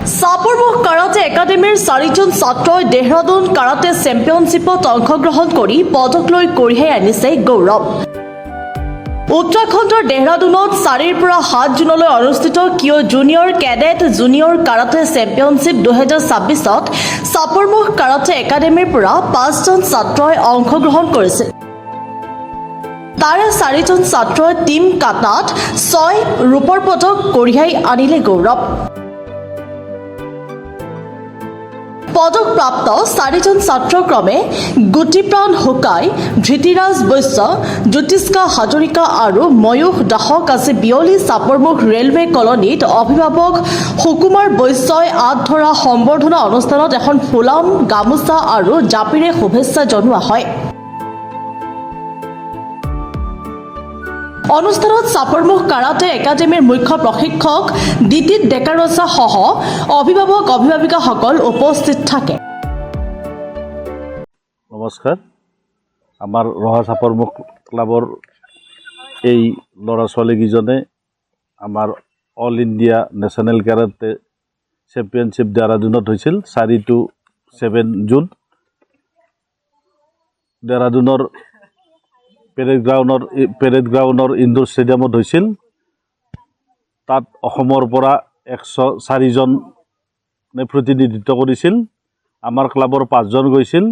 Chaparmukh karate একাডেমীৰ 4জন ছাত্ৰই Dehradun karate চেম্পিয়নশ্বিপত অংশগ্ৰহণ কৰি পদক লৈ কঢ়িয়াই আনিছে গৌৰৱ। উত্তৰাখণ্ডৰ দেহৰাদুনত 4ৰ পৰা 7 জুনলৈ অনুষ্ঠিত কিয় junior cadet junior karate championship 2026ত চাপৰমুখ কাৰাটে একাডেমীৰ পৰা 5জন ছাত্ৰই অংশগ্ৰহণ কৰিছিল। তাৰে 4জন ছাত্ৰই টিম কাটাত 6 ৰূপৰ পদক কঢ়িয়াই আনিলে গৌৰৱ। পদকপ্ৰাপ্ত 4জন ছাত্ৰক্ৰমে গুটিপ্ৰাণ হুকাই, ধৃতিৰাজ বৈশ্য, জ্যোতিষ্কা হাজৰিকা আৰু ময়ূখ দাসক আজি বিয়লি চাপৰমুখ ৰেলৱে কলনীত অভিভাৱক সুকুমাৰ বৈশ্যই আঁত ধৰা সম্বৰ্ধনা অনুষ্ঠানত এখন ফুলাম, গামোচা আৰু জাপিৰে শুভেচ্ছা জনোৱা হয়। অনুষ্ঠানত চাপৰমুখ কাৰাটে একাডেমীৰ মুখ্য প্ৰশিক্ষক দিতিত ডেকাৰছা সহ অভিভাৱক অভিভাৱিকাসকল উপস্থিত থাকে। নমস্কাৰ, আমাৰ ৰহা চাপৰমুখ ক্লাবৰ এই ল'ৰা ছোৱালীকেইজনে আমাৰ all India national karate championship দেহৰাদুনত হৈছিল 4 to 7 জুন। দেহৰাদুনৰ পেৰেড গ্ৰাউণ্ডৰ ইনডোৰ ষ্টেডিয়ামত হৈছিল। তাত অসমৰ পৰা 104 জনে প্ৰতিনিধিত্ব কৰিছিল। আমাৰ ক্লাবৰ 5জন গৈছিল,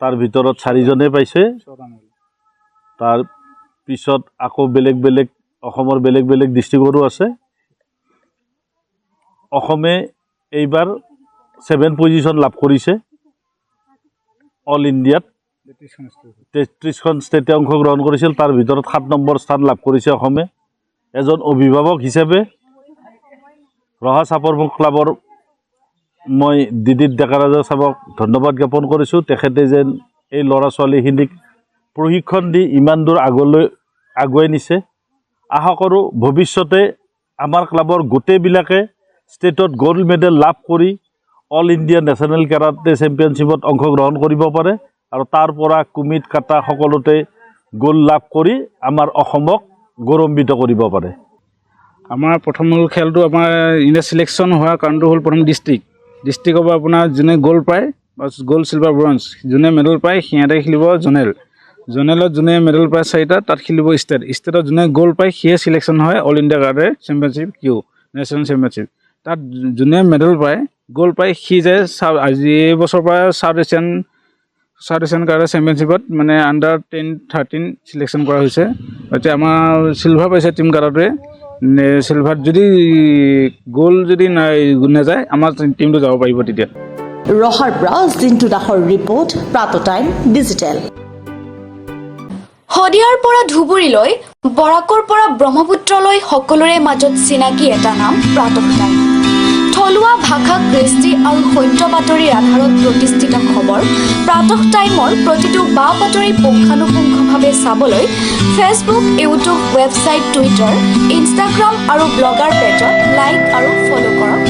তাৰ ভিতৰত 4জনে পাইছে। তাৰ পিছত আকৌ অসমৰ বেলেগ বেলেগ ডিষ্ট্ৰিক্টৰো আছে। অসমে এইবাৰ 7 পজিশ্যন লাভ কৰিছে। অল ইণ্ডিয়াত 33খন ষ্টেটে অংশগ্ৰহণ কৰিছিল, তাৰ ভিতৰত 7 নম্বৰ স্থান লাভ কৰিছে অসমে। এজন অভিভাৱক হিচাপে ৰহা চাপৰমুখ ক্লাবৰ মই দিদিত ডেকাৰাজা চাবক ধন্যবাদ জ্ঞাপন কৰিছোঁ। তেখেতে যেন এই ল'ৰা ছোৱালীখিনিক প্ৰশিক্ষণ দি ইমান দূৰ আগলৈ আগুৱাই নিছে। আশা কৰোঁ ভৱিষ্যতে আমাৰ ক্লাবৰ গোটেইবিলাকে ষ্টেটত গ'ল্ড মেডেল লাভ কৰি অল ইণ্ডিয়া নেশ্যনেল কাৰাটে চেম্পিয়নশ্বিপত অংশগ্ৰহণ কৰিব পাৰে আৰু তাৰ পৰা কুমিত কাটা সকলোতে গ'ল্ড লাভ কৰি আমাৰ অসমক গৌৰৱান্বিত কৰিব পাৰে। আমাৰ প্ৰথম খেলটো আমাৰ ইণ্ডিয়া চিলেকশ্যন হোৱাৰ কাৰণটো হ'ল প্ৰথম ডিষ্ট্ৰিক্টৰ পৰা আপোনাৰ যোনে গ'ল্ড পায় বা গ'ল্ড চিলভাৰ ব্ৰঞ্জ যোনে মেডেল পায় সিহঁতে খেলিব জনেলত যোনে মেডেল পায় 4টা তাত খেলিব ষ্টেটত যোনে গ'ল্ড পায় সিয়ে চিলেকশ্যন হয় all India karate championship national championship. তাত যোনে মেডেল পায় গ'ল্ড পায় সি যায় আজি এই বছৰৰ পৰা চাউথ এছিয়ান কাৰাটে চেম্পিয়নশ্বিপত মানে আণ্ডাৰ 10-13 চিলেকশ্যন কৰা হৈছে। এতিয়া আমাৰ চিলভাৰ পাইছে টিম কাৰাটে। চিলভাৰত যদি গ'ল্ড যদি নাযায় আমাৰ টিমটো যাব পাৰিব তেতিয়া। ৰহাৰ পৰা জিন্তু দাসৰ ৰিপৰ্ট, প্ৰাত টাইম ডিজিটেল। শদিয়াৰ পৰা ধুবুৰীলৈ, বৰাকৰ পৰা ব্ৰহ্মপুত্ৰলৈ সকলোৰে মাজত চিনাকি এটা নাম প্ৰাত টাইম। থলুৱা ভাষা, কৃষ্টি আৰু সত্য বাতৰিৰ আধাৰত প্ৰতিষ্ঠিত খবৰ প্ৰাত টাইমৰ প্ৰতিটো বা বাতৰি পুংখানুপুংখভাৱে চাবলৈ Facebook, YouTube, website, Twitter, Instagram আৰু ব্লগাৰ পেজত লাইক আৰু ফ'ল' কৰক।